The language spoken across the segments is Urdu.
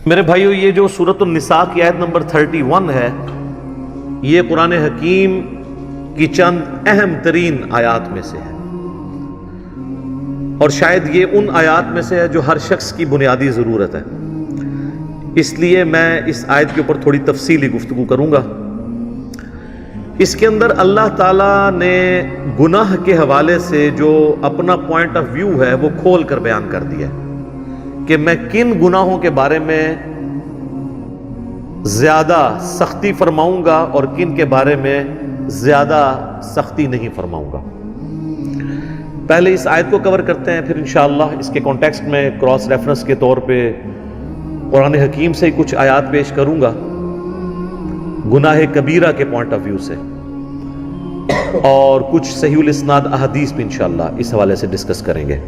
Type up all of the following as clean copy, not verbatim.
میرے بھائیو، یہ جو سورۃ النساء کی آیت نمبر 31 ہے، یہ قرآن حکیم کی چند اہم ترین آیات میں سے ہے، اور شاید یہ ان آیات میں سے ہے جو ہر شخص کی بنیادی ضرورت ہے۔ اس لیے میں اس آیت کے اوپر تھوڑی تفصیلی گفتگو کروں گا۔ اس کے اندر اللہ تعالیٰ نے گناہ کے حوالے سے جو اپنا پوائنٹ آف ویو ہے وہ کھول کر بیان کر دیا ہے کہ میں کن گناہوں کے بارے میں زیادہ سختی فرماؤں گا اور کن کے بارے میں زیادہ سختی نہیں فرماؤں گا۔ پہلے اس آیت کو کور کرتے ہیں، پھر انشاءاللہ اس کے کانٹیکسٹ میں کراس ریفرنس کے طور پہ قرآن حکیم سے کچھ آیات پیش کروں گا گناہ کبیرہ کے پوائنٹ آف ویو سے، اور کچھ صحیح الاسناد احادیث بھی انشاءاللہ اس حوالے سے ڈسکس کریں گے۔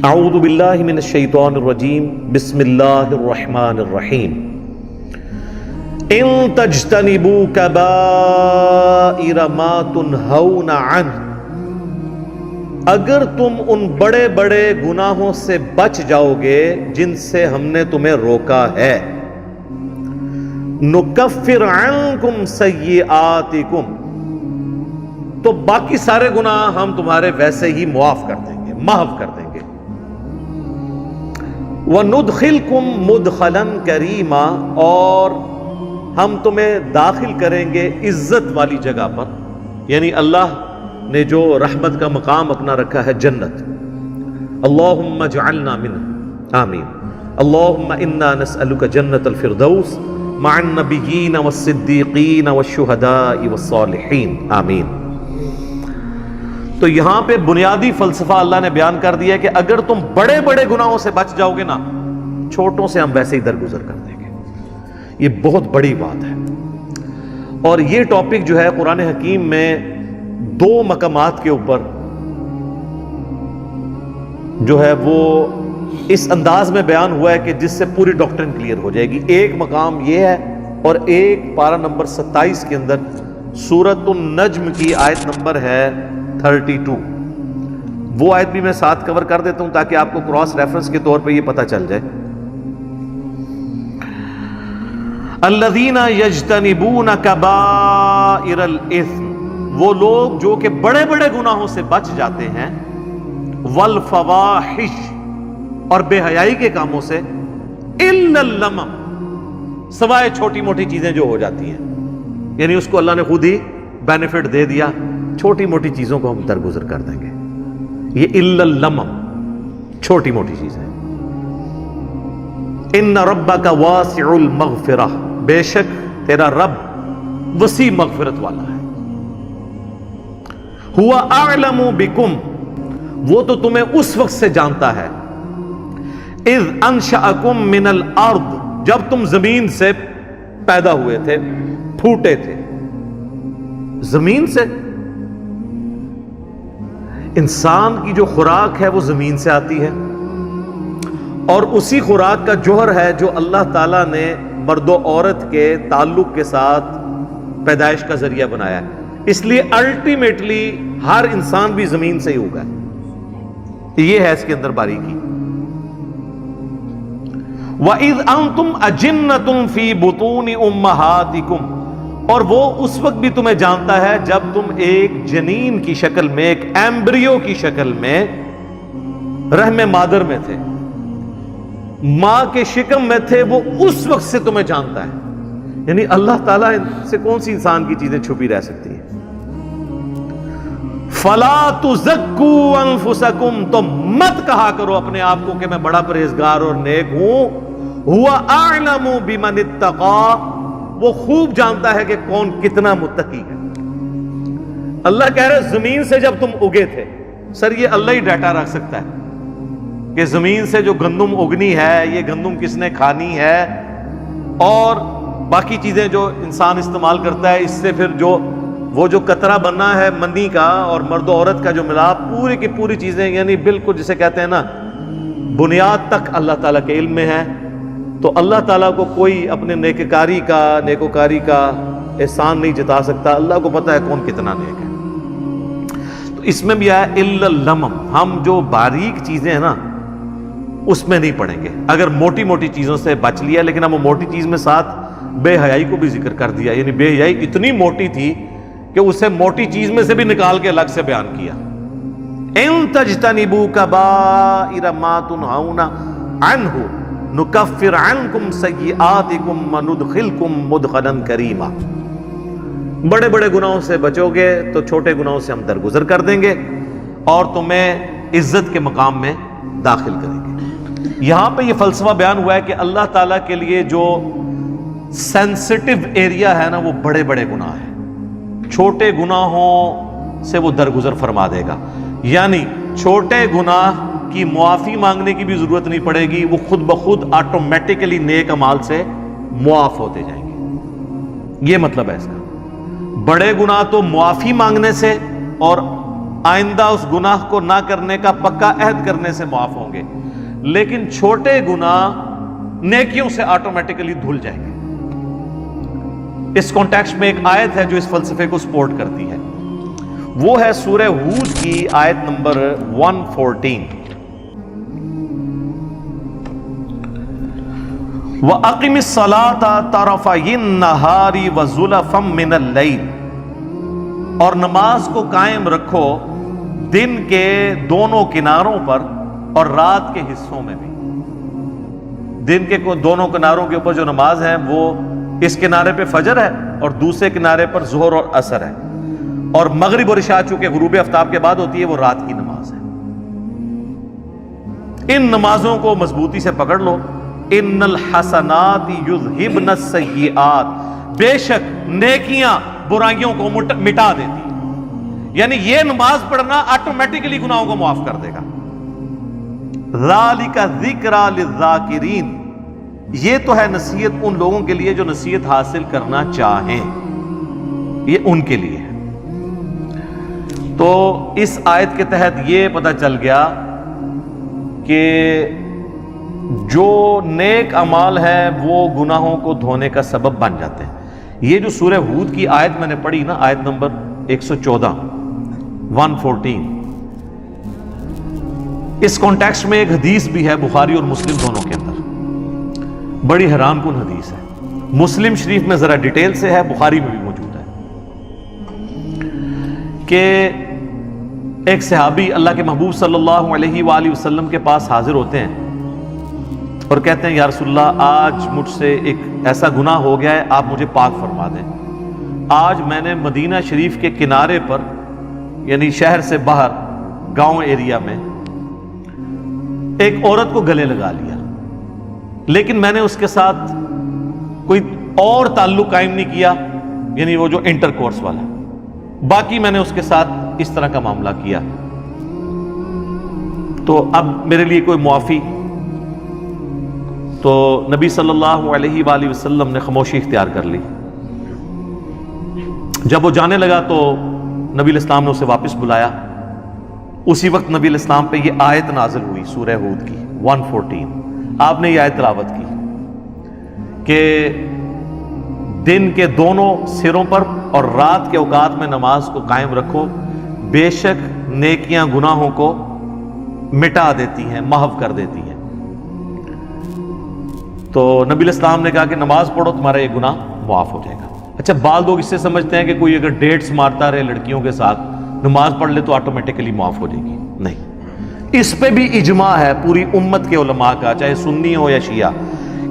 اعوذ باللہ من الشیطان الرجیم، بسم اللہ الرحمن الرحیم۔ ان تجتنبوا کبائر ما تنہون عنہ، اگر تم ان بڑے بڑے گناہوں سے بچ جاؤ گے جن سے ہم نے تمہیں روکا ہے، نکفر عنکم سیئاتکم، تو باقی سارے گناہ ہم تمہارے ویسے ہی معاف کر دیں گے، محو کر دیں گے۔ وَنُدْخِلْكُمْ مُدْخَلًا كَرِيمًا، اور ہم تمہیں داخل کریں گے عزت والی جگہ پر، یعنی اللہ نے جو رحمت کا مقام اپنا رکھا ہے، جنت۔ اللہم اجعلنا منہ، آمین۔ اللہم انا نسألک جنت الفردوس مع النبیین والصدیقین والشہداء والصالحین، آمین۔ تو یہاں پہ بنیادی فلسفہ اللہ نے بیان کر دیا ہے کہ اگر تم بڑے بڑے گناہوں سے بچ جاؤ گے نا، چھوٹوں سے ہم ویسے ہی درگزر کر دیں گے۔ یہ بہت بڑی بات ہے، اور یہ ٹاپک جو ہے قرآن حکیم میں دو مقامات کے اوپر جو ہے وہ اس انداز میں بیان ہوا ہے کہ جس سے پوری ڈاکٹرن کلیئر ہو جائے گی۔ ایک مقام یہ ہے، اور ایک پارہ نمبر 27 کے اندر سورۃ النجم کی آیت نمبر ہے 32، وہ آیت بھی میں ساتھ کور کر دیتا ہوں تاکہ آپ کو کراس ریفرنس کے طور پہ یہ پتہ چل جائے۔ الذین یجتنبون کبائر الاثم، وہ لوگ جو کہ بڑے بڑے گناہوں سے بچ جاتے ہیں، والفواحش، اور بے حیائی کے کاموں سے، الا اللمم، سوائے چھوٹی موٹی چیزیں جو ہو جاتی ہیں، یعنی اس کو اللہ نے خود ہی بینیفٹ دے دیا، چھوٹی موٹی چیزوں کو ہم درگزر کر دیں گے۔ یہ الا اللمم، چھوٹی موٹی چیزیں۔ ان ربک واسع المغفرہ، بے شک تیرا رب وسیع مغفرت والا ہے۔ هو اعلم بکم، وہ تو تمہیں اس وقت سے جانتا ہے، اذ انشأکم من الارض، جب تم زمین سے پیدا ہوئے تھے، پھوٹے تھے زمین سے۔ انسان کی جو خوراک ہے وہ زمین سے آتی ہے، اور اسی خوراک کا جوہر ہے جو اللہ تعالیٰ نے مرد و عورت کے تعلق کے ساتھ پیدائش کا ذریعہ بنایا ہے، اس لیے الٹیمیٹلی ہر انسان بھی زمین سے ہی ہوگا۔ یہ ہے اس کے اندر باریکی۔ وَإِذْ أَنْتُمْ أَجِنَّةٌ فِي بُطُونِ أُمَّهَاتِكُمْ، اور وہ اس وقت بھی تمہیں جانتا ہے جب تم ایک جنین کی شکل میں، ایک ایمبریو کی شکل میں رحم مادر میں تھے، ماں کے شکم میں تھے، وہ اس وقت سے تمہیں جانتا ہے۔ یعنی اللہ تعالیٰ سے کون سی انسان کی چیزیں چھپی رہ سکتی ہیں۔ فَلَا تُزَكُّوا أَنفُسَكُمْ، تو مت کہا کرو اپنے آپ کو کہ میں بڑا پرہیزگار اور نیک ہوں۔ هُوَ أَعْلَمُ بِمَنِ اتَّقَىٰ، وہ خوب جانتا ہے کہ کون کتنا متقی ہے۔ اللہ کہہ رہے زمین سے جب تم اگے تھے، سر یہ اللہ ہی ڈیٹا رکھ سکتا ہے کہ زمین سے جو گندم اگنی ہے، یہ گندم کس نے کھانی ہے، اور باقی چیزیں جو انسان استعمال کرتا ہے، اس سے پھر وہ جو قطرہ بننا ہے منی کا اور مرد و عورت کا جو ملاپ، پوری کی پوری چیزیں، یعنی بالکل جسے کہتے ہیں نا بنیاد تک اللہ تعالیٰ کے علم میں ہے۔ تو اللہ تعالیٰ کو کوئی اپنے نیکوکاری کا احسان نہیں جتا سکتا، اللہ کو پتہ ہے کون کتنا نیک ہے۔ تو اس میں بھی آیا الا اللمم، ہم جو باریک چیزیں ہیں نا، اس میں نہیں پڑیں گے. اگر موٹی موٹی چیزوں سے بچ لیا, لیکن اب وہ موٹی چیز میں ساتھ بے حیائی کو بھی ذکر کر دیا, یعنی بے حیائی اتنی موٹی تھی کہ اسے موٹی چیز میں سے بھی نکال کے الگ سے بیان کیا. ان تجتنبوا کبائر ما تنہون عنہ نکفر عنکم سیئاتکم وندخلکم مدخلا کریما. بڑے بڑے گناہوں سے بچو گے تو چھوٹے گناہوں سے ہم درگزر کر دیں گے اور تمہیں عزت کے مقام میں داخل کریں گے. یہاں پہ یہ فلسفہ بیان ہوا ہے کہ اللہ تعالیٰ کے لیے جو سینسٹیو ایریا ہے نا وہ بڑے بڑے گناہ ہیں. چھوٹے گناہوں سے وہ درگزر فرما دے گا, یعنی چھوٹے گناہ کی معافی مانگنے کی بھی ضرورت نہیں پڑے گی, وہ خود بخود آٹومیٹکلی نیک اعمال سے معاف ہوتے جائیں گے. یہ مطلب ہے اس کا. بڑے گناہ تو معافی مانگنے سے اور آئندہ اس گناہ کو نہ کرنے کا پکا عہد کرنے سے معاف ہوں گے, لیکن چھوٹے گناہ نیکیوں سے آٹومیٹکلی دھل جائیں گے. اس کانٹیکسٹ میں ایک آیت ہے جو اس فلسفے کو سپورٹ کرتی ہے, وہ ہے سورہ ہود کی آیت نمبر 114. وَأَقِمِ الصَّلَاةَ طَرَفَيِ النَّهَارِ وَزُلَفًا مِّنَ اللَّيْلِ, اور نماز کو قائم رکھو دن کے دونوں کناروں پر اور رات کے حصوں میں بھی. دن کے دونوں کناروں کے اوپر جو نماز ہے وہ اس کنارے پہ فجر ہے اور دوسرے کنارے پر ظہر اور عصر ہے, اور مغرب اور عشاء چونکہ غروب آفتاب کے بعد ہوتی ہے وہ رات کی نماز ہے. ان نمازوں کو مضبوطی سے پکڑ لو. ان الحسنات یذہبن السیئات, بے شک نیکیاں برائیوں کو مٹا دیتی ہیں. یعنی یہ نماز پڑھنا آٹومیٹکلی گناہوں کو معاف کر دے گا. ذالک ذکری للذاکرین, یہ تو ہے نصیحت ان لوگوں کے لیے جو نصیحت حاصل کرنا چاہیں, یہ ان کے لیے ہے. تو اس آیت کے تحت یہ پتہ چل گیا کہ جو نیک اعمال ہیں وہ گناہوں کو دھونے کا سبب بن جاتے ہیں. یہ جو سورہ ہود کی آیت میں نے پڑھی نا, آیت نمبر 114 114, اس کانٹیکسٹ میں ایک حدیث بھی ہے بخاری اور مسلم دونوں کے اندر, بڑی حیران کن حدیث ہے. مسلم شریف میں ذرا ڈیٹیل سے ہے, بخاری میں بھی موجود ہے, کہ ایک صحابی اللہ کے محبوب صلی اللہ علیہ وآلہ وسلم کے پاس حاضر ہوتے ہیں اور کہتے ہیں یا رسول اللہ, آج مجھ سے ایک ایسا گناہ ہو گیا ہے, آپ مجھے پاک فرما دیں. آج میں نے مدینہ شریف کے کنارے پر, یعنی شہر سے باہر گاؤں ایریا میں, ایک عورت کو گلے لگا لیا, لیکن میں نے اس کے ساتھ کوئی اور تعلق قائم نہیں کیا, یعنی وہ جو انٹر کورس والا, باقی میں نے اس کے ساتھ اس طرح کا معاملہ کیا. تو اب میرے لیے کوئی معافی؟ تو نبی صلی اللہ علیہ وآلہ وسلم نے خاموشی اختیار کر لی. جب وہ جانے لگا تو نبی الاسلام نے اسے واپس بلایا. اسی وقت نبی الاسلام پہ یہ آیت نازل ہوئی سورہ ہود کی 114. آپ نے یہ آیت تلاوت کی کہ دن کے دونوں سروں پر اور رات کے اوقات میں نماز کو قائم رکھو, بے شک نیکیاں گناہوں کو مٹا دیتی ہیں, محو کر دیتی ہیں. تو نبی الاسلام نے کہا کہ نماز پڑھو, تمہارا یہ گناہ معاف ہو جائے گا. اچھا, بعض لوگ اس سے سمجھتے ہیں کہ کوئی اگر ڈیٹس مارتا رہے لڑکیوں کے ساتھ, نماز پڑھ لے تو آٹومیٹکلی معاف ہو جائے گی. نہیں, اس پہ بھی اجماع ہے پوری امت کے علماء کا, چاہے سنی ہو یا شیعہ,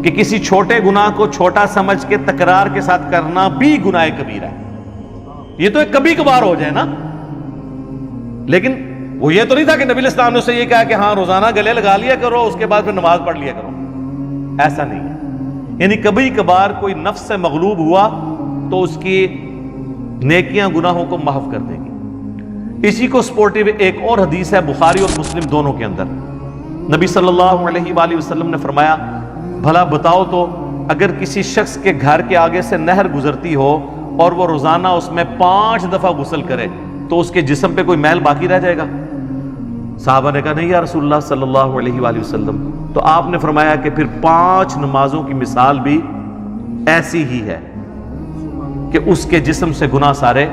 کہ کسی چھوٹے گناہ کو چھوٹا سمجھ کے تکرار کے ساتھ کرنا بھی گناہ کبیرہ ہے. یہ تو ایک کبھی کبھار ہو جائے نا, لیکن وہ یہ تو نہیں تھا کہ نبی الاسلام نے اسے یہ کہا کہ ہاں روزانہ گلے لگا لیا کرو, اس کے بعد پھر نماز پڑھ لیا کرو. ایسا نہیں ہے. یعنی کبھی کبھار کوئی نفس سے مغلوب ہوا تو اس کی نیکیاں گناہوں کو محو کر دے گی. اسی کو سپورٹیو ایک اور حدیث ہے بخاری اور مسلم دونوں کے اندر. نبی صلی اللہ علیہ وآلہ وسلم نے فرمایا, بھلا بتاؤ تو اگر کسی شخص کے گھر کے آگے سے نہر گزرتی ہو اور وہ روزانہ اس میں 5 دفعہ غسل کرے تو اس کے جسم پہ کوئی میل باقی رہ جائے گا؟ صحابہ نے کہا نہیں یا رسول اللہ صلی اللہ علیہ وآلہ وسلم. تو آپ نے فرمایا کہ پھر 5 نمازوں کی مثال بھی ایسی ہی ہے کہ اس کے جسم سے گناہ سارے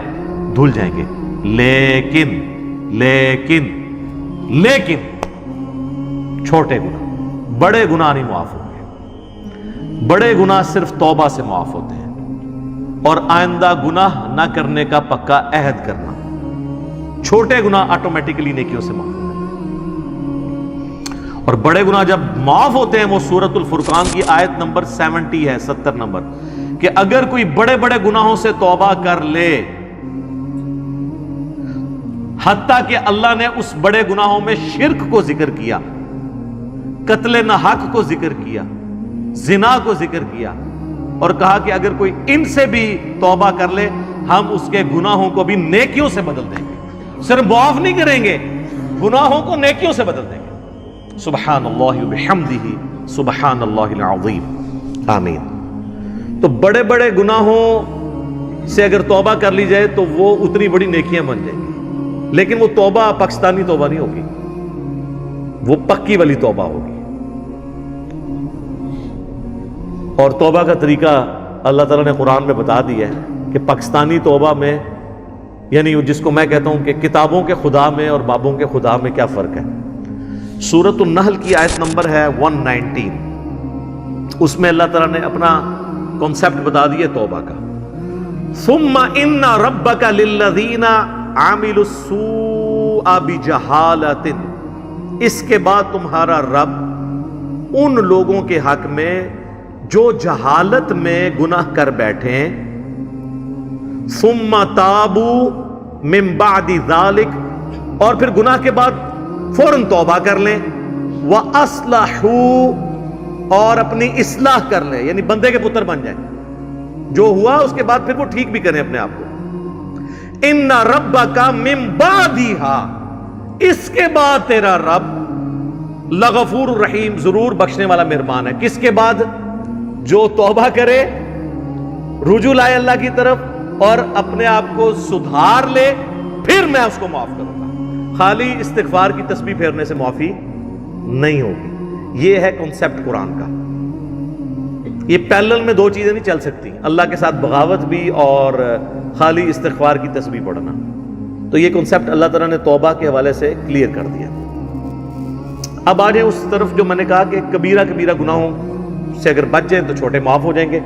دھل جائیں گے. لیکن لیکن لیکن چھوٹے گناہ, بڑے گناہ نہیں معاف ہوں گے. بڑے گناہ صرف توبہ سے معاف ہوتے ہیں اور آئندہ گناہ نہ کرنے کا پکا عہد کرنا. چھوٹے گناہ آٹومیٹکلی نیکیوں سے معاف ہوتے ہیں اور بڑے گناہ جب معاف ہوتے ہیں وہ سورۃ الفرقان کی آیت نمبر 70 ہے، 70 نمبر، کہ اگر کوئی بڑے بڑے گناہوں سے توبہ کر لے، حتیٰ کہ اللہ نے اس بڑے گناہوں میں شرک کو ذکر کیا، قتل ناحق کو ذکر کیا، زنا کو ذکر کیا، اور کہا کہ اگر کوئی ان سے بھی توبہ کر لے ہم اس کے گناہوں کو بھی نیکیوں سے بدل دیں گے. صرف معاف نہیں کریں گے، گناہوں کو نیکیوں سے بدل دیں گے. سبحان اللہ وبحمدہ سبحان اللہ العظیم. آمین. تو بڑے بڑے گناہوں سے اگر توبہ کر لی جائے تو وہ اتنی بڑی نیکیاں بن جائیں گی، لیکن وہ توبہ پاکستانی توبہ نہیں ہوگی، وہ پکی والی توبہ ہوگی. اور توبہ کا طریقہ اللہ تعالیٰ نے قرآن میں بتا دیا ہے کہ پاکستانی توبہ میں، یعنی جس کو میں کہتا ہوں کہ کتابوں کے خدا میں اور بابوں کے خدا میں کیا فرق ہے. سورۃ النحل کی آیت نمبر ہے 119، اس میں اللہ تعالیٰ نے اپنا کانسیپٹ بتا دیا توبہ کا. ثم ان ربک للذین عملوا السوء بجہالۃ، اس کے بعد تمہارا رب ان لوگوں کے حق میں جو جہالت میں گناہ کر بیٹھیں، ثم تابوا من بعد ذلک، اور پھر گناہ کے بعد فوراً توبہ کر لیں، وَأَصْلَحُوا، اور اپنی اصلاح کر لیں، یعنی بندے کے پتر بن جائیں. جو ہوا اس کے بعد پھر وہ ٹھیک بھی کریں اپنے آپ کو. ان ربک من بعدها، اس کے بعد تیرا رب لغفور الرحیم، ضرور بخشنے والا مہربان ہے. کس کے بعد؟ جو توبہ کرے، رجوع لائے اللہ کی طرف اور اپنے آپ کو سدھار لے، پھر میں اس کو معاف کروں گا. خالی استغفار کی تسبیح پھیرنے سے معافی نہیں ہوگی. یہ ہے کنسپٹ قرآن کا. یہ پیرلل میں دو چیزیں نہیں چل سکتی، اللہ کے ساتھ بغاوت بھی اور خالی استغفار کی تسبیح پڑھنا. تو یہ کنسپٹ اللہ تعالیٰ نے توبہ کے حوالے سے کلیئر کر دیا. اب آ جائیں اس طرف جو میں نے کہا کہ کبیرہ کبیرہ گناہوں سے اگر بچ جائیں تو چھوٹے معاف ہو جائیں گے.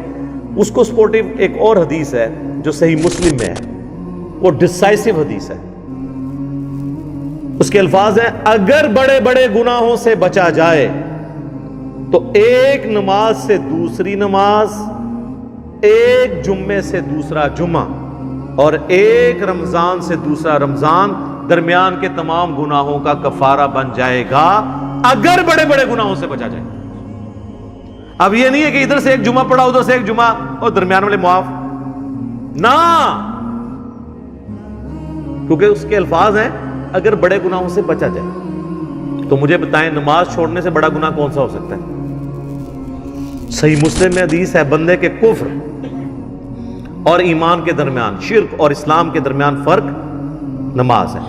اس کو سپورٹیو ایک اور حدیث ہے جو صحیح مسلم میں ہے، وہ ڈسائسو حدیث ہے. اس کے الفاظ ہیں، اگر بڑے بڑے گناہوں سے بچا جائے تو ایک نماز سے دوسری نماز، ایک جمعے سے دوسرا جمعہ، اور ایک رمضان سے دوسرا رمضان درمیان کے تمام گناہوں کا کفارہ بن جائے گا، اگر بڑے بڑے گناہوں سے بچا جائے. اب یہ نہیں ہے کہ ادھر سے ایک جمعہ پڑھا ادھر سے ایک جمعہ اور درمیان والے معاف نہ، کیونکہ اس کے الفاظ ہیں اگر بڑے گناہوں سے بچا جائے. تو مجھے بتائیں نماز چھوڑنے سے بڑا گناہ کون سا ہو سکتا ہے؟ صحیح مسلم میں حدیث ہے، بندے کے کفر اور ایمان کے درمیان، شرک اور اسلام کے درمیان فرق نماز ہے.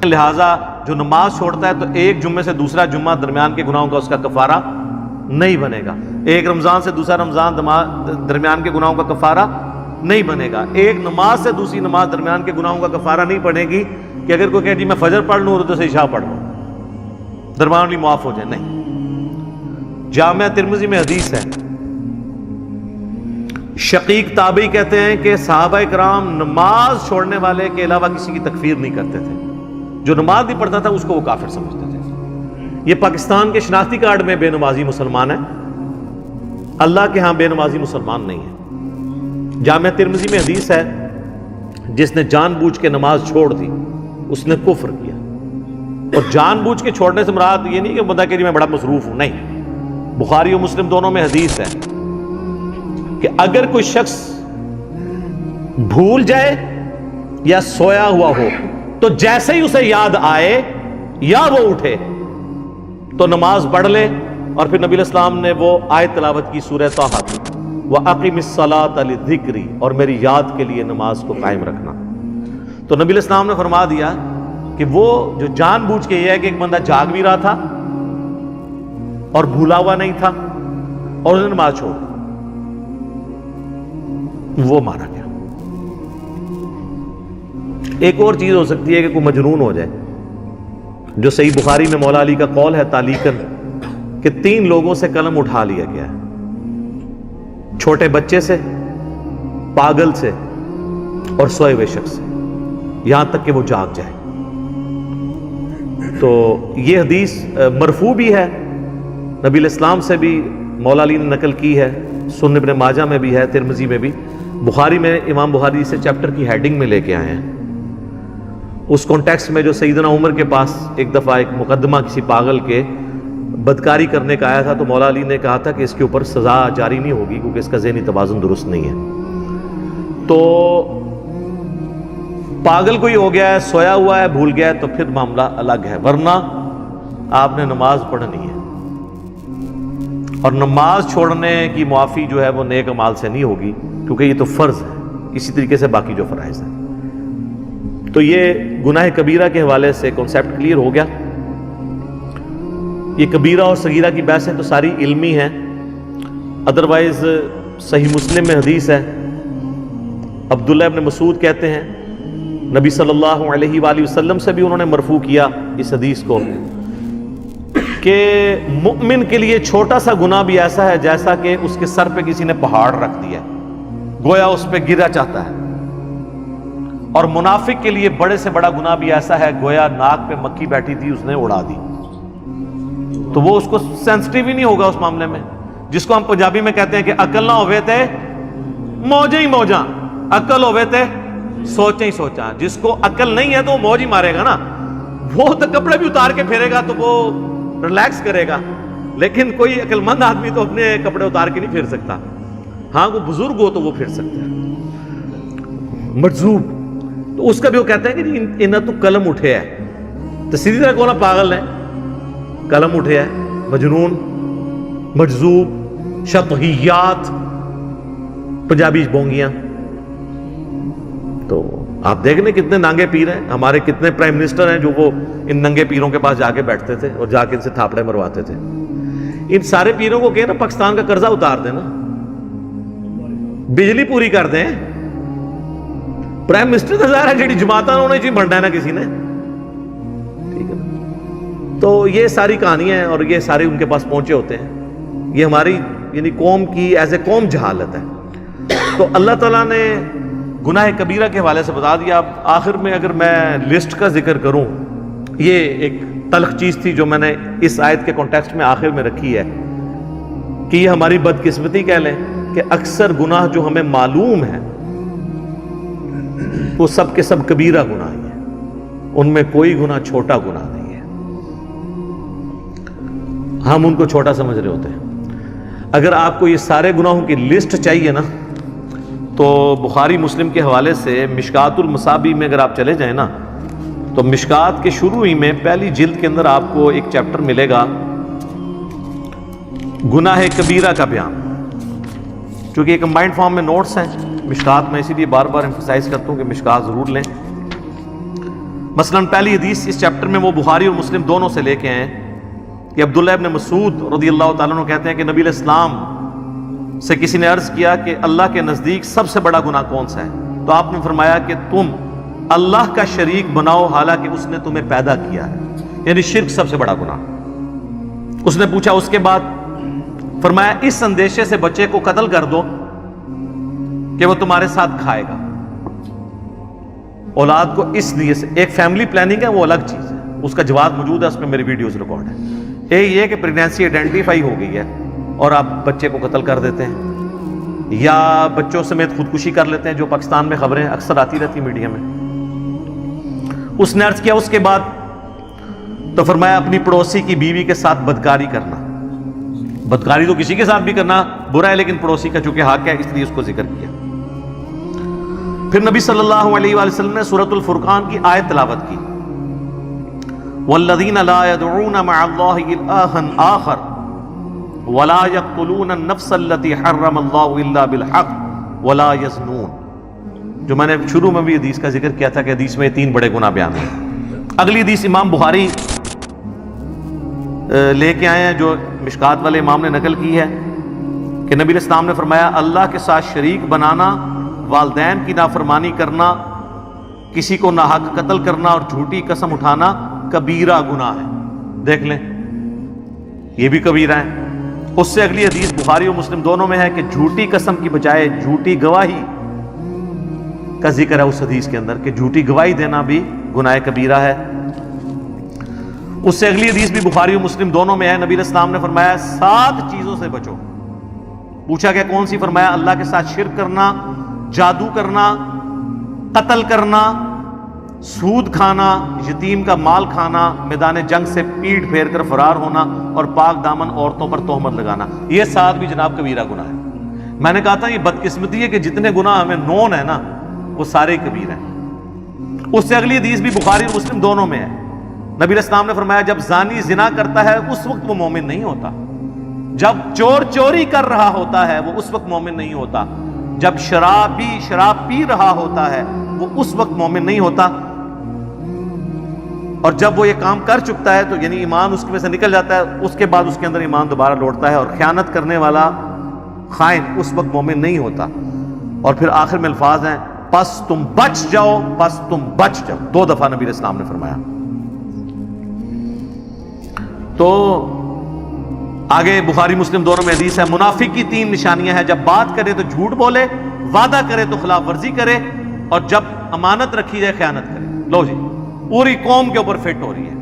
لہٰذا جو نماز چھوڑتا ہے تو ایک جمعے سے دوسرا جمعہ درمیان کے گناہوں کا اس کا کفارہ نہیں بنے گا. ایک رمضان سے دوسرا رمضان درمیان کے گناہوں کا کفارہ نہیں بنے گا. ایک نماز سے دوسری نماز درمیان کے گناہوں کا کفارہ نہیں پڑے گی کہ اگر کوئی کہے جی میں فجر پڑھ لوں اور ادھر سے عشاء پڑھ لوں درمیان والی معاف ہو جائے. نہیں. جامعہ ترمذی میں حدیث ہے، شقیق تابعی کہتے ہیں کہ صحابہ کرام نماز چھوڑنے والے کے علاوہ کسی کی تکفیر نہیں کرتے تھے. جو نماز نہیں پڑھتا تھا اس کو وہ کافر سمجھتے تھے. یہ پاکستان کے شناختی کارڈ میں بے نمازی مسلمان ہے، اللہ کے ہاں بے نمازی مسلمان نہیں ہے. جامعہ ترمذی میں حدیث ہے، جس نے جان بوجھ کے نماز چھوڑ دی اس نے کفر کیا. اور جان بوجھ کے چھوڑنے سے مراد یہ نہیں کہ بندہ کہ میں بڑا مصروف ہوں، نہیں. بخاری و مسلم دونوں میں حدیث ہے کہ اگر کوئی شخص بھول جائے یا سویا ہوا ہو تو جیسے ہی اسے یاد آئے یا وہ اٹھے تو نماز پڑھ لے. اور پھر نبی علیہ السلام نے وہ آیت تلاوت کی سورہ طٰہٰ کی، وَأَقِمِ الصَّلَاةَ لِذِكْرِي، اور میری یاد کے لیے نماز کو قائم رکھنا. تو نبی علیہ السلام نے فرما دیا کہ وہ جو جان بوجھ کے یہ ہے کہ ایک بندہ جاگ بھی رہا تھا اور بھولا ہوا نہیں تھا اور اس نے نماز چھوڑ دی، وہ مارا گیا. ایک اور چیز ہو سکتی ہے کہ کوئی مجنون ہو جائے، جو صحیح بخاری میں مولا علی کا قول ہے تعلیقاً کہ 3 لوگوں سے قلم اٹھا لیا گیا ہے، چھوٹے بچے سے، پاگل سے اور سوئے ہوئے شخص سے، یہاں تک کہ وہ جاگ جائے۔ تو یہ حدیث مرفوع بھی ہے، نبی علیہ السلام سے بھی مولا علی نے نقل کی ہے، سنن ابن ماجہ میں بھی ہے، ترمذی میں بھی، بخاری میں امام بخاری اسے چیپٹر کی ہیڈنگ میں لے کے آئے ہیں۔ اس کانٹیکسٹ میں جو سیدنا عمر کے پاس ایک دفعہ ایک مقدمہ کسی پاگل کے بدکاری کرنے کا آیا تھا، تو مولا علی نے کہا تھا کہ اس کے اوپر سزا جاری نہیں ہوگی کیونکہ اس کا ذہنی توازن درست نہیں ہے۔ تو پاگل کوئی ہو گیا ہے، سویا ہوا ہے، بھول گیا ہے، تو پھر معاملہ الگ ہے، ورنہ آپ نے نماز پڑھنی ہے، اور نماز چھوڑنے کی معافی جو ہے وہ نیک اعمال سے نہیں ہوگی، کیونکہ یہ تو فرض ہے، اسی طریقے سے باقی جو فرائض ہیں۔ تو یہ گناہ کبیرہ کے حوالے سے کنسیپٹ کلیئر ہو گیا۔ یہ کبیرہ اور صغیرہ کی بحثیں تو ساری علمی ہیں، ادروائز صحیح مسلم میں حدیث ہے، عبداللہ ابن مسعود کہتے ہیں نبی صلی اللہ علیہ وآلہ وسلم سے بھی انہوں نے مرفوع کیا اس حدیث کو کہ مؤمن کے لیے چھوٹا سا گناہ بھی ایسا ہے جیسا کہ اس کے سر پہ کسی نے پہاڑ رکھ دیا، گویا اس پہ گرا چاہتا ہے، اور منافق کے لیے بڑے سے بڑا گناہ بھی ایسا ہے گویا ناک پہ مکھی بیٹھی تھی اس نے اڑا دی، تو وہ اس کو سینسٹیو ہی نہیں ہوگا اس معاملے میں، جس کو ہم پنجابی میں کہتے ہیں کہ عقل نہ ہوئے تے موجیں ہی موجاں، عقل ہوئے تے سوچیں ہی سوچاں۔ جس کو عقل نہیں ہے تو وہ موج ہی مارے گا نا، وہ تو کپڑے بھی اتار کے پھیرے گا تو وہ ریلیکس کرے گا، لیکن کوئی عقل مند آدمی تو اپنے کپڑے اتار کے نہیں پھیر سکتا، ہاں وہ بزرگ ہو تو وہ پھر سکتا ہے۔ مجذوب تو اس کا بھی وہ کہتے ہیں کہ انہاں تو قلم اٹھے ہے، تو سیدھی طرح کہنا پاگل ہے، قلم اٹھے ہے، مجنون، مجذوب، شطحیات، پنجابی بونگیاں۔ تو آپ دیکھ لیں کتنے ننگے پیر ہیں، ہمارے کتنے پرائم منسٹر ہیں جو وہ ان ننگے پیروں کے پاس جا کے بیٹھتے تھے اور جا کے ان سے تھاپڑے مرواتے تھے۔ ان سارے پیروں کو کہنا پاکستان کا قرضہ اتار دینا، بجلی پوری کر دیں، پرائم منسٹر کا ظاہر ہے جڑی جماعتاں ہونے چاہیے بننا ہے نا کسی نے، ٹھیک ہے نا۔ تو یہ ساری کہانیاں ہیں اور یہ سارے ان کے پاس پہنچے ہوتے ہیں، یہ ہماری یعنی قوم کی ایز اے قوم جہالت ہے۔ تو اللہ تعالیٰ نے گناہ کبیرہ کے حوالے سے بتا دیا۔ اب آخر میں اگر میں لسٹ کا ذکر کروں، یہ ایک تلخ چیز تھی جو میں نے اس آیت کے کانٹیکسٹ میں آخر میں رکھی ہے کہ یہ ہماری بدقسمتی کہہ لیں کہ اکثر گناہ جو ہمیں معلوم ہے وہ سب کے سب کبیرہ گناہ ہی ہیں، ان میں کوئی گناہ چھوٹا گناہ نہیں ہے، ہم ان کو چھوٹا سمجھ رہے ہوتے ہیں۔ اگر آپ کو یہ سارے گناہوں کی لسٹ چاہیے نا تو بخاری مسلم کے حوالے سے مشکات المصابیح میں اگر آپ چلے جائیں نا تو مشکات کے شروع ہی میں پہلی جلد کے اندر آپ کو ایک چیپٹر ملے گا گناہ کبیرہ کا بیان، چونکہ یہ کمبائنڈ فارم میں نوٹس ہیں مشکات میں، اسی لیے بار بار ایمفسائز کرتا ہوں کہ مشکات ضرور لیں۔ مثلا پہلی حدیث اس چیپٹر میں وہ بخاری اور مسلم دونوں سے لے کے آئے کہ عبداللہ ابن مسعود رضی اللہ تعالیٰ عنہ کہتے ہیں کہ نبی علیہ السلام سے کسی نے عرض کیا کہ اللہ کے نزدیک سب سے بڑا گناہ کون سا ہے؟ تو آپ نے فرمایا کہ تم اللہ کا شریک بناؤ حالانکہ اس نے تمہیں پیدا کیا ہے، یعنی شرک سب سے بڑا گناہ۔ اس نے پوچھا اس کے بعد، فرمایا اس اندیشے سے بچے کو قتل کر دو کہ وہ تمہارے ساتھ کھائے گا۔ اولاد کو اس لیے سے ایک فیملی پلاننگ ہے وہ الگ چیز ہے، اس کا جواب موجود ہے، اس میں میری ویڈیوز ریکارڈ ہے۔ ایک یہ کہ پریگنینسی آئیڈینٹیفائی ہو گئی ہے اور آپ بچے کو قتل کر دیتے ہیں یا بچوں سمیت خودکشی کر لیتے ہیں، جو پاکستان میں خبریں اکثر آتی رہتی میڈیا میں۔ اس نے عرض کیا اس کے بعد تو فرمایا اپنی پڑوسی کی بیوی کے ساتھ بدکاری کرنا، بدکاری تو کسی کے ساتھ بھی کرنا برا ہے لیکن پڑوسی کا چونکہ حق ہے اس لیے اس کو ذکر کیا۔ پھر نبی صلی اللہ علیہ وآلہ وسلم نے سورۃ الفرقان کی آیت تلاوت کی، والذین لا يدعون مع اللہ الہا آخر ولا يقتلون النفس التي حرم اللہ الا بالحق ولا يزنون، جو میں نے شروع میں بھی حدیث کا ذکر کیا تھا کہ حدیث میں 3 بڑے گناہ بیان ہیں۔ اگلی حدیث امام بخاری لے کے آئے ہیں جو مشکات والے امام نے نقل کی ہے کہ نبی علیہ السلام نے فرمایا اللہ کے ساتھ شریک بنانا، والدین کی نافرمانی کرنا، کسی کو ناحق قتل کرنا اور جھوٹی قسم اٹھانا کبیرہ گناہ ہے۔ دیکھ لیں یہ بھی کبیرہ ہے۔ اس سے اگلی حدیث بخاری اور مسلم دونوں میں ہے کہ جھوٹی قسم کی بجائے جھوٹی گواہی کا ذکر ہے اس حدیث کے اندر، کہ جھوٹی گواہی دینا بھی گناہ کبیرہ ہے۔ اس سے اگلی حدیث بھی بخاری اور مسلم دونوں میں ہے، نبی علیہ السلام نے فرمایا 7 چیزوں سے بچو۔ پوچھا کہ کون سی؟ فرمایا اللہ کے ساتھ شرک کرنا، جادو کرنا، قتل کرنا، سود کھانا، یتیم کا مال کھانا، میدان جنگ سے پیٹ پھیر کر فرار ہونا، اور پاک دامن عورتوں پر تہمت لگانا۔ یہ 7 بھی جناب کبیرہ گناہ ہے۔ میں نے کہا تھا یہ بدقسمتی ہے کہ جتنے گناہ ہمیں نون ہے نا وہ سارے کبیرہ ہیں۔ اس سے اگلی حدیث بھی بخاری اور مسلم دونوں میں ہے، نبی علیہ السلام نے فرمایا جب زانی زنا کرتا ہے اس وقت وہ مومن نہیں ہوتا، جب چور چوری کر رہا ہوتا ہے وہ اس وقت مومن نہیں ہوتا، جب شرابی شراب پی رہا ہوتا ہے وہ اس وقت مومن نہیں ہوتا، اور جب وہ یہ کام کر چکتا ہے تو یعنی ایمان اس میں سے نکل جاتا ہے، اس کے بعد اس کے اندر ایمان دوبارہ لوٹتا ہے، اور خیانت کرنے والا خائن اس وقت مومن نہیں ہوتا۔ اور پھر آخر میں الفاظ ہیں پس تم بچ جاؤ، پس تم بچ جاؤ، 2 دفعہ نبی علیہ السلام نے فرمایا۔ تو آگے بخاری مسلم دونوں میں حدیث ہے منافق کی 3 نشانیاں ہیں، جب بات کرے تو جھوٹ بولے، وعدہ کرے تو خلاف ورزی کرے، اور جب امانت رکھی جائے خیانت کرے۔ لو جی پوری قوم کے اوپر فٹ ہو رہی ہے۔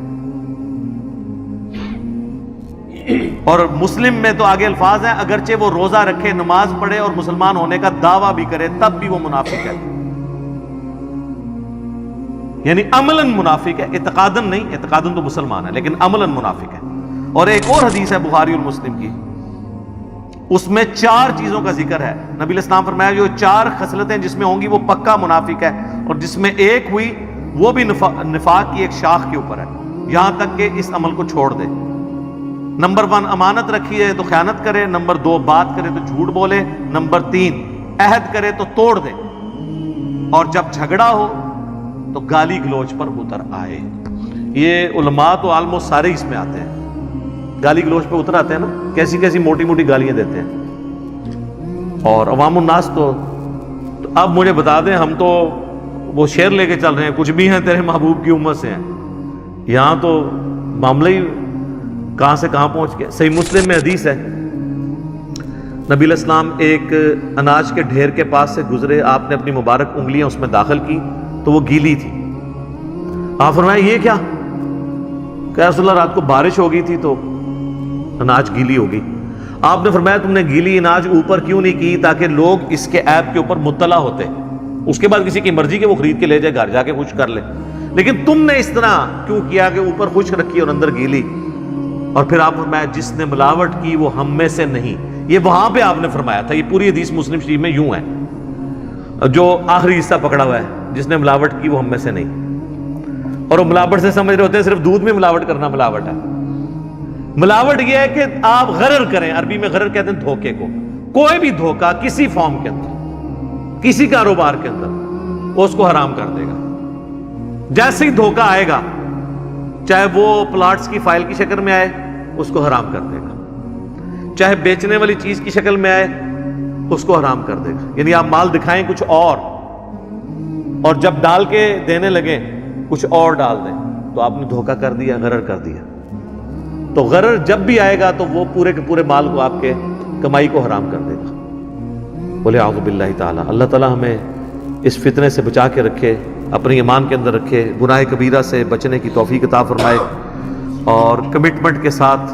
اور مسلم میں تو آگے الفاظ ہیں اگرچہ وہ روزہ رکھے، نماز پڑھے اور مسلمان ہونے کا دعویٰ بھی کرے تب بھی وہ منافق ہے، یعنی عملاً منافق ہے، اعتقاداً نہیں، اعتقاداً تو مسلمان ہے لیکن عملاً منافق ہے۔ اور ایک اور حدیث ہے بخاری اور مسلم کی، اس میں 4 چیزوں کا ذکر ہے۔ نبی علیہ السلام فرمایا جو 4 خصلتیں جس میں ہوں گی وہ پکا منافق ہے، اور جس میں ایک ہوئی وہ بھی نفاق کی ایک شاخ کے اوپر ہے، یہاں تک کہ اس عمل کو چھوڑ دے۔ نمبر 1 امانت رکھی ہے تو خیانت کرے، نمبر 2 بات کرے تو جھوٹ بولے، نمبر 3 عہد کرے تو توڑ دے، اور جب جھگڑا ہو تو گالی گلوچ پر اتر آئے۔ یہ علماء تو آلموسٹ سارے اس میں آتے ہیں، گالی گلوچ پہ اتر آتے ہیں نا، کیسی کیسی موٹی موٹی گالیاں دیتے ہیں۔ اور عوام الناس تو اب مجھے بتا دیں، ہم تو وہ شعر لے کے چل رہے ہیں کچھ بھی ہیں تیرے محبوب کی امت سے ہیں، یہاں تو معاملہ ہی کہاں سے کہاں پہنچ گیا۔ صحیح مسلم میں حدیث ہے، نبی علیہ السلام ایک اناج کے ڈھیر کے پاس سے گزرے، آپ نے اپنی مبارک انگلیاں اس میں داخل کی تو وہ گیلی تھی۔ آپ فرمایا یہ کیا؟ کہ رسول اللہ رات کو بارش ہو گئی تھی تو اناج گیلی ہو گئی۔ آپ نے فرمایا تم نے گیلی اناج اوپر کیوں نہیں کی تاکہ لوگ اس کے عیب کے اوپر مطلع ہوتے، اس کے بعد کسی کی مرضی کہ وہ خرید کے لے جائے گھر جا کے خشک کر لے، لیکن تم نے اس طرح کیوں کیا کہ اوپر خشک رکھی اور اندر گیلی؟ اور پھر آپ فرمایا جس نے ملاوٹ کی وہ ہم میں سے نہیں، یہ وہاں پہ آپ نے فرمایا تھا، یہ پوری حدیث مسلم شریف میں یوں ہے، جو آخری حصہ پکڑا ہوا ہے جس نے ملاوٹ کی وہ ہم میں سے نہیں۔ اور وہ ملاوٹ سے سمجھ رہے ہوتے ہیں صرف دودھ میں ملاوٹ کرنا ملاوٹ ہے۔ ملاوٹ یہ ہے کہ آپ غرر کریں، عربی میں غرر کہتے ہیں دھوکے کو، کوئی بھی دھوکہ کسی فارم کے اندر، کسی کاروبار کے اندر، وہ اس کو حرام کر دے گا۔ جیسے ہی دھوکہ آئے گا، چاہے وہ پلاٹس کی فائل کی شکل میں آئے اس کو حرام کر دے گا، چاہے بیچنے والی چیز کی شکل میں آئے اس کو حرام کر دے گا۔ یعنی آپ مال دکھائیں کچھ اور جب ڈال کے دینے لگے کچھ اور ڈال دیں تو آپ نے دھوکہ کر دیا، غرر کر دیا۔ تو غرر جب بھی آئے گا تو وہ پورے کے پورے مال کو آپ کے کمائی کو حرام کر دے گا۔ بولے اعوذ باللہ تعالی، اللہ تعالی ہمیں اس فتنے سے بچا کے رکھے، اپنی ایمان کے اندر رکھے، گناہ کبیرہ سے بچنے کی توفیق عطا فرمائے، اور کمٹمنٹ کے ساتھ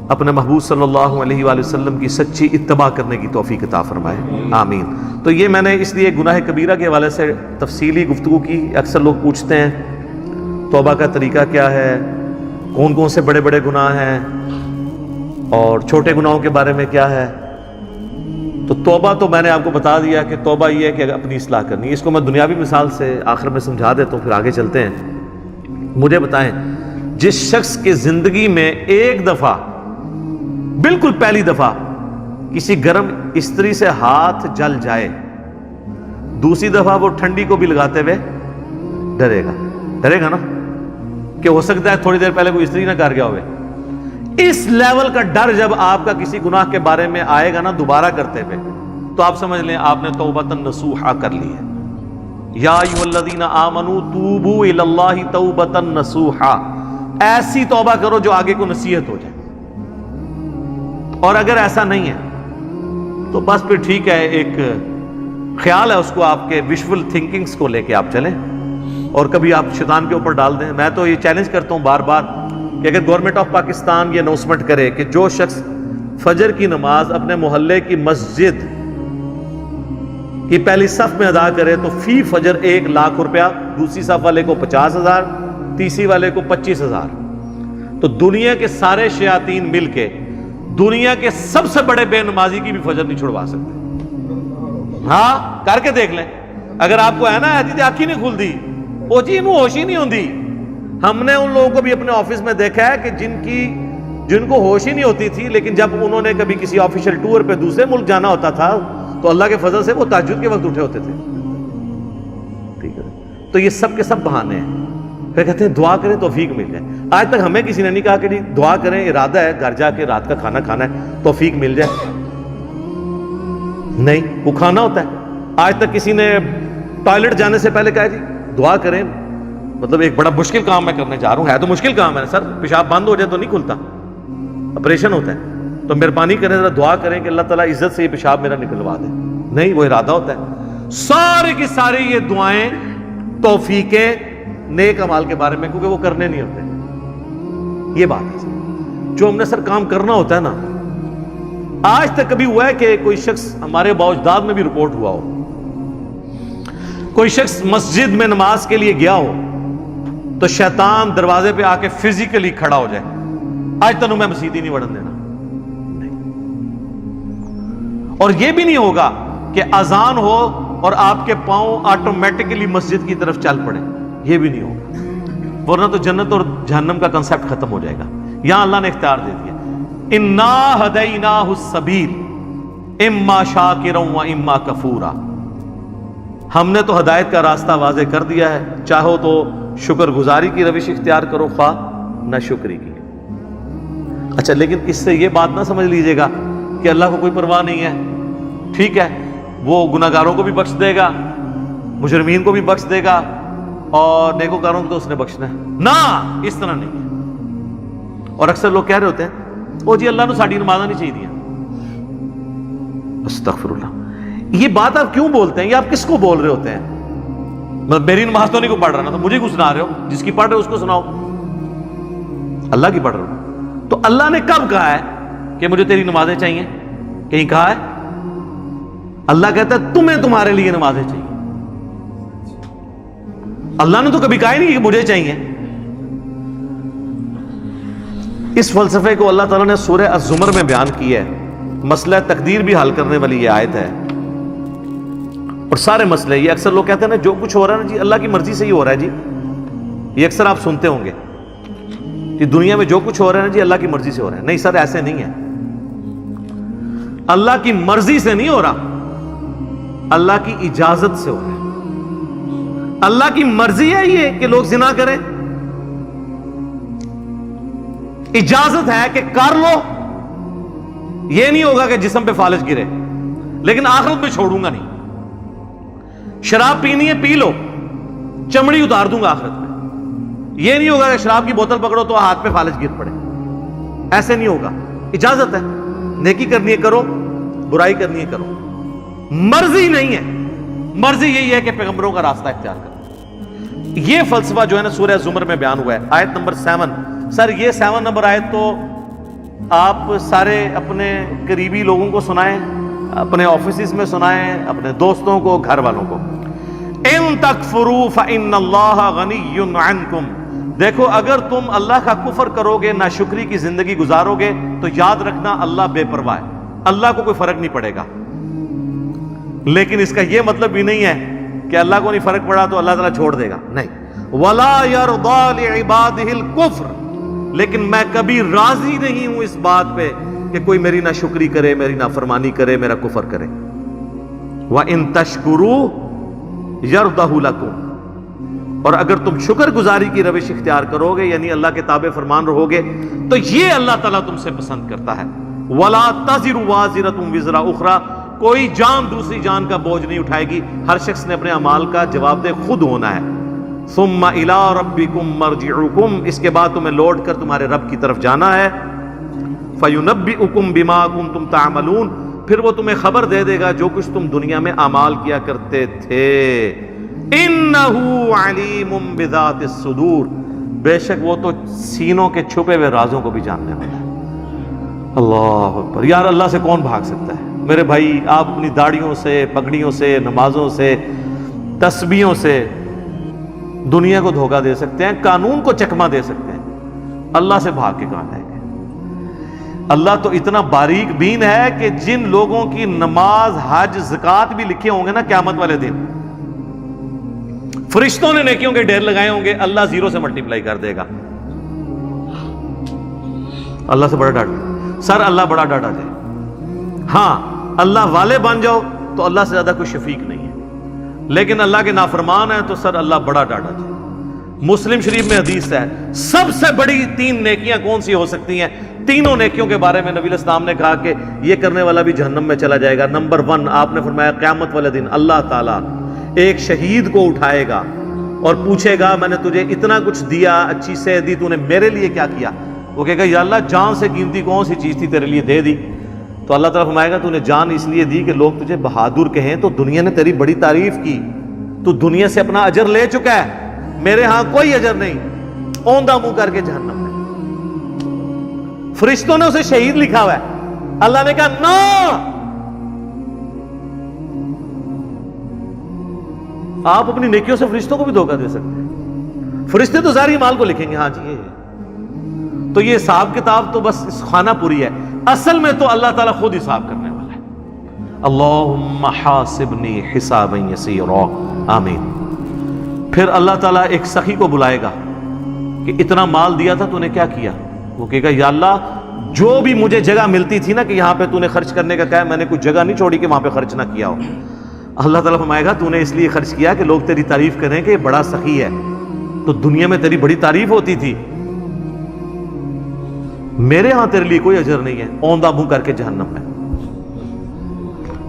اپنے محبوب صلی اللہ علیہ وآلہ وسلم کی سچی اتباع کرنے کی توفیق عطا فرمائے، آمین۔ تو یہ میں نے اس لیے گناہ کبیرہ کے حوالے سے تفصیلی گفتگو کی۔ اکثر لوگ پوچھتے ہیں توبہ کا طریقہ کیا ہے، کون کون سے بڑے بڑے گناہ ہیں، اور چھوٹے گناہوں کے بارے میں کیا ہے۔ تو توبہ تو میں نے آپ کو بتا دیا کہ توبہ یہ ہے کہ اپنی اصلاح کرنی ہے۔ اس کو میں دنیاوی مثال سے آخر میں سمجھا دیتا ہوں، پھر آگے چلتے ہیں۔ مجھے بتائیں، جس شخص کی زندگی میں ایک دفعہ، بالکل پہلی دفعہ کسی گرم استری سے ہاتھ جل جائے، دوسری دفعہ وہ ٹھنڈی کو بھی لگاتے ہوئے ڈرے گا نا، کہ ہو سکتا ہے تھوڑی دیر پہلے کوئی استری نہ کر گیا ہوئے۔ اس لیول کا ڈر جب آپ کا کسی گناہ کے بارے میں آئے گا نا دوبارہ کرتے ہوئے، تو آپ سمجھ لیں آپ نے توبۃ نصوحا کر لی ہے۔ یا ایھا الذین آمنوا توبوا الی اللہ توبۃ نصوحا، ایسی توبہ کرو جو آگے کو نصیحت ہو جائے۔ اور اگر ایسا نہیں ہے تو بس پھر ٹھیک ہے، ایک خیال ہے اس کو آپ کے ویژول تھنکنگز کو لے کے آپ چلیں اور کبھی آپ شیطان کے اوپر ڈال دیں۔ میں تو یہ چیلنج کرتا ہوں بار بار کہ اگر گورنمنٹ آف پاکستان یہ اناؤنسمنٹ کرے کہ جو شخص فجر کی نماز اپنے محلے کی مسجد کی پہلی صف میں ادا کرے تو فی فجر 1,00,000 روپیہ، دوسری صف والے کو 50,000، تیسری والے کو 25,000۔ تو دنیا کے سارے شیاطین مل کے دنیا کے سب سے بڑے بے نمازی کی بھی فجر نہیں چھڑوا سکتے۔ ہاں کر کے دیکھ لیں، اگر آپ کو ہے نا ایسی آنکھ ہی نہیں کھل دی، وہ چیز میں ہوش ہی نہیں ہوتی۔ ہم نے ان لوگوں کو بھی اپنے آفس میں دیکھا ہے کہ جن کو ہوش ہی نہیں ہوتی تھی، لیکن جب انہوں نے کبھی کسی آفیشیل ٹور پہ دوسرے ملک جانا ہوتا تھا تو اللہ کے فضل سے وہ تہجد کے وقت اٹھے ہوتے تھے۔ ٹھیک ہے، تو یہ سب کے سب بہانے ہیں۔ پھر کہتے ہیں دعا کریں توفیق مل جائے۔ آج تک ہمیں کسی نے نہیں کہا کہ جی دعا کریں، ارادہ ہے گھر جا کے رات کا کھانا کھانا ہے توفیق مل جائے، نہیں، وہ کھانا ہوتا ہے۔ آج تک کسی نے ٹوائلٹ جانے سے پہلے کہا جی دعا کریں، مطلب ایک بڑا مشکل کام میں کرنے جا رہا ہوں، ہے تو مشکل کام ہے سر، پیشاب بند ہو جائے تو نہیں کھلتا، آپریشن ہوتا ہے، تو مہربانی کریں ذرا دعا کریں کہ اللہ تعالیٰ عزت سے یہ پیشاب میرا نکلوا دے، نہیں، وہ ارادہ ہوتا ہے۔ سارے کی ساری یہ دعائیں توفیقیں نیک اعمال کے بارے میں، کیونکہ وہ کرنے نہیں ہوتے۔ یہ بات ہے جو ہم نے سر کام کرنا ہوتا ہے نا۔ آج تک کبھی ہوا ہے کہ کوئی شخص ہمارے باوجداد میں بھی رپورٹ ہوا ہو، کوئی شخص مسجد میں نماز کے لیے گیا ہو تو شیطان دروازے پہ آ کے فزیکلی کھڑا ہو جائے، آج تک میں مسجد ہی نہیں وڑن دینا، اور یہ بھی نہیں ہوگا کہ اذان ہو اور آپ کے پاؤں آٹومیٹکلی مسجد کی طرف چل پڑے، یہ بھی نہیں ہوگا، ورنہ تو جنت اور جہنم کا کنسیپٹ ختم ہو جائے گا۔ یہاں اللہ نے اختیار دے دیا، انا ہدیناہ السبیل اما شاکرا و اما کفورا، ہم نے تو ہدایت کا راستہ واضح کر دیا ہے، چاہو تو شکر گزاری کی روش اختیار کرو، خواہ نہ شکری کی۔ اچھا، لیکن اس سے یہ بات نہ سمجھ لیجئے گا کہ اللہ کو کوئی پرواہ نہیں ہے، ٹھیک ہے وہ گناہگاروں کو بھی بخش دے گا، مجرمین کو بھی بخش دے گا، اور نیکوکاروں کو تو اس نے بخشنا ہے، نہ، اس طرح نہیں ہے۔ اور اکثر لوگ کہہ رہے ہوتے ہیں او جی اللہ نے ساڑی نمازاں نہیں چاہیے دیا، استغفر اللہ، یہ بات آپ کیوں بولتے ہیں؟ یہ آپ کس کو بول رہے ہوتے ہیں؟ میری نماز تو نہیں کو پڑھ رہا نا، تو مجھے کیوں سنا رہے ہو؟ جس کی پڑھ رہے ہو اس کو سناؤ، اللہ کی پڑھ رہے ہو۔ تو اللہ نے کب کہا ہے کہ مجھے تیری نمازیں چاہیے؟ کہیں کہا ہے؟ اللہ کہتا ہے تمہیں تمہارے لیے نمازیں چاہیے، اللہ نے تو کبھی کہا ہی نہیں کہ مجھے چاہیے۔ اس فلسفے کو اللہ تعالیٰ نے سورہ الزمر میں بیان کیا ہے، مسئلہ تقدیر بھی حل کرنے والی یہ آیت ہے، اور سارے مسئلے، یہ اکثر لوگ کہتے ہیں نا جو کچھ ہو رہا ہے نا جی اللہ کی مرضی سے ہی ہو رہا ہے جی، یہ اکثر آپ سنتے ہوں گے کہ دنیا میں جو کچھ ہو رہا ہے نا جی اللہ کی مرضی سے ہو رہا ہے۔ نہیں سر، ایسے نہیں ہے، اللہ کی مرضی سے نہیں ہو رہا، اللہ کی اجازت سے ہو رہا ہے۔ اللہ کی مرضی ہے یہ کہ لوگ زنا کریں، اجازت ہے کہ کر لو، یہ نہیں ہوگا کہ جسم پہ فالج گرے، لیکن آخرت میں چھوڑوں گا نہیں۔ شراب پینی ہے پی لو، چمڑی اتار دوں گا آخرت میں، یہ نہیں ہوگا کہ شراب کی بوتل پکڑو تو ہاتھ پہ فالج گر پڑے، ایسے نہیں ہوگا، اجازت ہے، نیکی کرنی ہے کرو، برائی کرنی ہے کرو، مرضی نہیں ہے، مرضی یہی ہے کہ پیغمبروں کا راستہ اختیار کرو۔ یہ فلسفہ جو ہے نا سورہ زمر میں بیان ہوا ہے، آیت نمبر 7۔ سر یہ 7 نمبر آیت تو آپ سارے اپنے قریبی لوگوں کو سنائیں، اپنے آفیسز میں سنائیں، اپنے دوستوں کو، گھر والوں کو۔ ان تکفروا فإن اللہ غنی عنکم، دیکھو اگر تم اللہ کا کفر کرو گے، ناشکری کی زندگی گزارو گے، تو یاد رکھنا اللہ بے پرواہ ہے، اللہ کو کوئی فرق نہیں پڑے گا۔ لیکن اس کا یہ مطلب بھی نہیں ہے کہ اللہ کو نہیں فرق پڑا تو اللہ تعالیٰ چھوڑ دے گا، نہیں۔ ولا يرضى لعباده الكفر، لیکن میں کبھی راضی نہیں ہوں اس بات پہ کہ کوئی میری ناشکری کرے، میری نافرمانی کرے، میرا کفر کرے۔ وَإِن تَشْكُرُوا يَرْضَهُ لَكُمْ، اور اگر تم شکر گزاری کی روش اختیار کرو گے، یعنی اللہ کے تابع فرمان رہو گے، تو یہ اللہ تعالیٰ تم سے پسند کرتا ہے۔ وَلَا تَزِرُ وَازِرَةٌ وِزْرَ أُخْرَى، کوئی جان دوسری جان کا بوجھ نہیں اٹھائے گی، ہر شخص نے اپنے اعمال کا جواب دہ خود ہونا ہے۔ ثم الى ربکم مرجعکم، اس کے بعد تمہیں لوٹ کر تمہارے رب کی طرف جانا ہے۔ فَيُنَبِّئُكُم بِمَا كُنتُم تَعْمَلُونَ، پھر وہ تمہیں خبر دے دے گا جو کچھ تم دنیا میں اعمال کیا کرتے تھے. إِنَّهُ عَلِيمٌ بِذَاتِ الصُّدُورِ، بے شک وہ تو سینوں کے چھپے ہوئے رازوں کو بھی جاننے والا ہے. اللہ اکبر. یار اللہ سے کون بھاگ سکتا ہے؟ میرے بھائی آپ اپنی داڑھیوں سے، پگڑیوں سے، نمازوں سے، تسبیحوں سے دنیا کو دھوکہ دے سکتے ہیں، قانون کو چکما دے سکتے ہیں، اللہ سے بھاگ کے کہاں جائیں گے؟ اللہ تو اتنا باریک بین ہے کہ جن لوگوں کی نماز، حج، زکوٰۃ بھی لکھے ہوں گے نا قیامت والے دن، فرشتوں نے نیکیوں کے ڈھیر لگائے ہوں گے، اللہ زیرو سے ملٹیپلائی کر دے گا. اللہ سے بڑا ڈاٹا سر، اللہ بڑا ڈاٹا جائے. ہاں اللہ والے بن جاؤ تو اللہ سے زیادہ کوئی شفیق نہیں ہے، لیکن اللہ کے نافرمان ہیں تو سر اللہ بڑا ڈاٹا جائے. مسلم شریف میں حدیث ہے سب سے بڑی 3 نیکیاں کون سی ہو سکتی ہیں؟ تینوں نیکیوں کے بارے میں نبی علیہ السلام نے کہا کہ یہ کرنے والا بھی جہنم میں چلا جائے گا. نمبر 1 آپ نے فرمایا قیامت والے دن اللہ تعالیٰ ایک شہید کو اٹھائے گا اور پوچھے گا میں نے تجھے اتنا کچھ دیا، اچھی صحت دی، تو نے میرے لیے کیا کیا؟ وہ کہے گا یا اللہ جان سے قیمتی کون سی چیز تھی تیرے لیے دے دی. تو اللہ تعالیٰ فرمائے گا تو نے جان اس لیے دی کہ لوگ تجھے بہادر کہیں، تو دنیا نے تیری بڑی تعریف کی، تو دنیا سے اپنا اجر لے چکا ہے، میرے ہاں کوئی اجر نہیں، اوندھا منہ کر کے جہنم میں. فرشتوں نے اسے شہید لکھا ہوا ہے، اللہ نے کہا نہ، آپ اپنی نیکیوں سے فرشتوں کو بھی دھوکہ دے سکتے ہیں. فرشتے تو ظاہری مال کو لکھیں گے، ہاں جی تو یہ حساب کتاب تو بس اس خانہ پوری ہے، اصل میں تو اللہ تعالیٰ خود حساب کرنے والا ہے. اللہم حاسبنی حسابا یسیرا، آمین. پھر اللہ تعالیٰ ایک سخی کو بلائے گا کہ اتنا مال دیا تھا تو نے کیا کیا؟ وہ کہے گا یا اللہ جو بھی مجھے جگہ ملتی تھی نا کہ یہاں پہ تو نے خرچ کرنے کا کہا، میں نے کوئی جگہ نہیں چھوڑی کہ وہاں پہ خرچ نہ کیا ہو. اللہ تعالیٰ فرمائے گا تو نے اس لیے خرچ کیا کہ لوگ تیری تعریف کریں کہ یہ بڑا سخی ہے، تو دنیا میں تیری بڑی تعریف ہوتی تھی، میرے ہاں تیرے لیے کوئی اجر نہیں ہے، اوندھا منہ کر کے جہنم میں.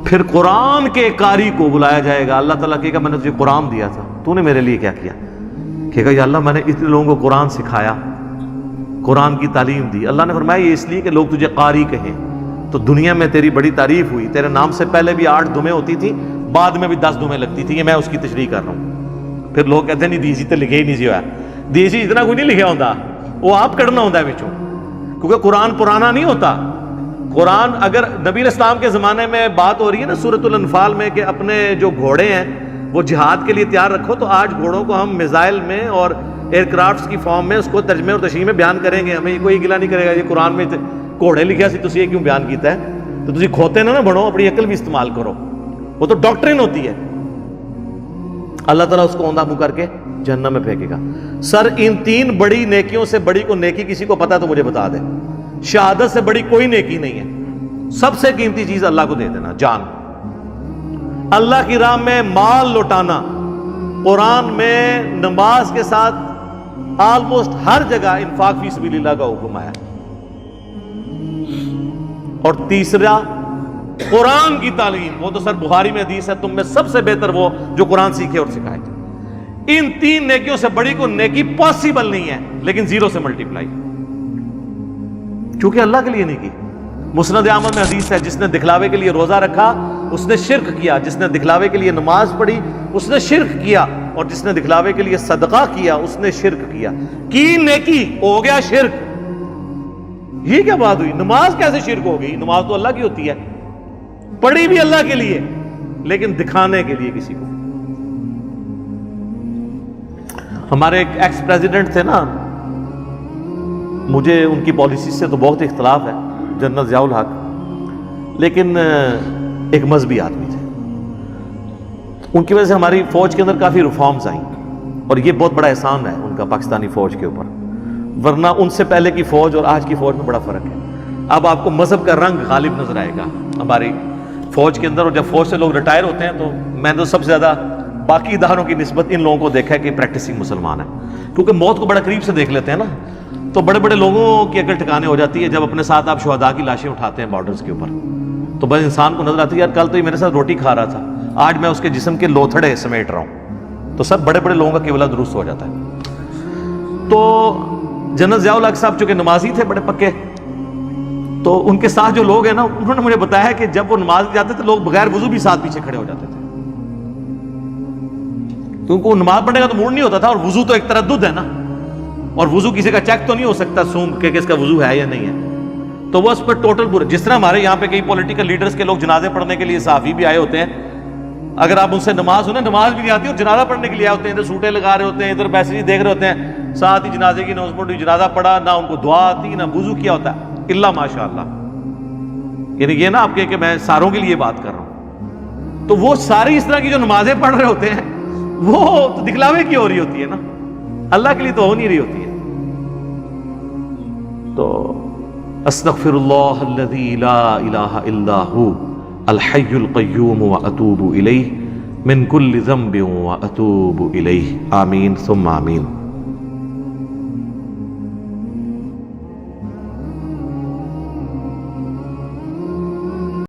پھر قرآن کے قاری کو بلایا جائے گا، اللہ تعالیٰ کہے گا میں نے تجھے قرآن دیا تھا، تو نے میرے لیے کیا کیا؟ کہے گا یا اللہ میں نے اتنے لوگوں کو قرآن سکھایا، قرآن کی تعلیم دی. اللہ نے فرمایا یہ اس لیے کہ لوگ تجھے قاری کہیں، تو دنیا میں تیری بڑی تعریف ہوئی، تیرے نام سے پہلے بھی 8 دمیں ہوتی تھی، بعد میں بھی 10 دمیں لگتی تھی، یہ میں اس کی تشریح کر رہا ہوں. پھر لوگ کہتے ہیں نہیں دیسی تو لکھے ہی نہیں سی ہوا، دیسی اتنا کوئی نہیں لکھا ہوتا، وہ آپ کڑنا ہوتا ہے بچوں، کیونکہ قرآن پرانا نہیں ہوتا. قرآن اگر نبی علیہ السلام کے زمانے میں بات ہو رہی ہے نا سورۃ الانفال میں کہ اپنے جو گھوڑے ہیں وہ جہاد کے لیے تیار رکھو، تو آج گھوڑوں کو ہم میزائل میں اور ایئر کرافٹس کی فارم میں اس کو ترجمے اور تشریح میں بیان کریں گے، ہمیں کوئی گلا نہیں کرے گا یہ قرآن میں گھوڑے لکھا سی تسی یہ کیوں بیان کیتا ہے. تو تسی کھوتے نہ بنو، اپنی عقل بھی استعمال کرو، وہ تو ڈاکٹرین ہوتی ہے. اللہ تعالیٰ اس کو اوندھا منہ کر کے جہنم میں پھینکے گا. سر ان 3 بڑی نیکیوں سے بڑی کو نیکی کسی کو پتا تو مجھے بتا دے. شہادت سے بڑی کوئی نیکی نہیں ہے، سب سے قیمتی چیز اللہ کو دے دینا، جان. اللہ کی راہ میں مال لوٹانا، قرآن میں نماز کے ساتھ آلموسٹ ہر جگہ انفاق فی سبیل اللہ کا حکم آیا. اور تیسرا قرآن کی تعلیم، وہ تو سر بخاری میں حدیث ہے تم میں سب سے بہتر وہ جو قرآن سیکھے اور سکھائے. ان 3 نیکیوں سے بڑی کو نیکی پاسبل نہیں ہے، لیکن 0 سے ملٹیپلائی، کیونکہ اللہ کے لیے نہیں کی. مسند احمد میں حدیث ہے جس نے دکھلاوے کے لیے روزہ رکھا اس نے شرک کیا، جس نے دکھلاوے کے لیے نماز پڑھی اس نے شرک کیا، اور جس نے دکھلاوے کے لیے صدقہ کیا اس نے شرک کیا. کی نیکی ہو گیا شرک. یہ کیا بات ہوئی؟ نماز کیسے شرک ہو گئی؟ نماز تو اللہ کی ہوتی ہے، پڑھی بھی اللہ کے لیے لیکن دکھانے کے لیے کسی کو. ہمارے ایک ایکس پریزیڈنٹ تھے نا، مجھے ان کی پالیسی سے تو بہت اختلاف ہے، جنرل ضیاء الحق، لیکن ایک مذہبی آدمی تھے. ان کی وجہ سے ہماری فوج کے اندر کافی ریفارمز آئیں، اور یہ بہت بڑا احسان ہے ان کا پاکستانی فوج کے اوپر، ورنہ ان سے پہلے کی فوج اور آج کی فوج میں بڑا فرق ہے. اب آپ کو مذہب کا رنگ غالب نظر آئے گا ہماری فوج کے اندر. اور جب فوج سے لوگ ریٹائر ہوتے ہیں تو میں تو سب سے زیادہ باقی اداروں کی نسبت ان لوگوں کو دیکھا ہے کہ پریکٹسنگ مسلمان ہیں، کیونکہ موت کو بڑا قریب سے دیکھ لیتے ہیں نا، تو بڑے بڑے لوگوں کی عقل ٹھکانے ہو جاتی ہے. جب اپنے ساتھ آپ شہداء کی لاشیں اٹھاتے ہیں بارڈرز کے اوپر تو بس انسان کو نظر آتی ہے یار کل تو یہ میرے ساتھ روٹی کھا رہا تھا، آج میں اس کے جسم کے لوتھڑے سمیٹ رہا ہوں. تو سب بڑے بڑے لوگوں کا قبلہ درست ہو جاتا ہے. تو جنرل ضیاء الحق صاحب چونکہ نمازی تھے بڑے پکے، تو ان کے ساتھ جو لوگ ہیں نا، انہوں نے مجھے بتایا کہ جب وہ نماز جاتے تھے لوگ بغیر وضو بھی ساتھ پیچھے کھڑے ہو جاتے تھے، کیونکہ وہ نماز پڑھنے کا تو موڈ نہیں ہوتا تھا، اور وضو تو ایک تردد ہے نا، اور وضو کسی کا چیک تو نہیں ہو سکتا سوم کہ کس کا وضو ہے یا نہیں ہے، تو وہ اس پر ٹوٹل پورا، جس طرح ہمارے یہاں پہ کئی پولیٹیکل لیڈرز کے لوگ جنازے پڑھنے کے لیے صحافی بھی آئے ہوتے ہیں، اگر آپ ان سے نماز سنیں، نماز بھی نہیں آتی اور جنازہ پڑھنے کے لیے آئے ہوتے ہیں، ادھر سوٹیں لگا رہے ہوتے ہیں، ادھر میسیج دیکھ رہے ہوتے ہیں، ساتھ ہی جنازے کی نماز پڑھی، جنازہ پڑھا، نہ ان کو دعا آتی نہ وضو کیا ہوتا ہے، الا ماشاء اللہ. یعنی یہ نا آپ کہ میں ساروں کے لیے بات کر رہا ہوں، تو وہ ساری اس طرح کی جو نمازیں پڑھ رہے ہوتے ہیں وہ تو دکھلاوے کی ہو رہی ہوتی ہے نا، اللہ کے لیے تو ہو نہیں رہی ہوتی ہے. تو استغفر اللہ الذی لا الہ الا ہو الحی القیوم واتوب الیہ من کل ذنب واتوب الیہ. آمین ثم آمین.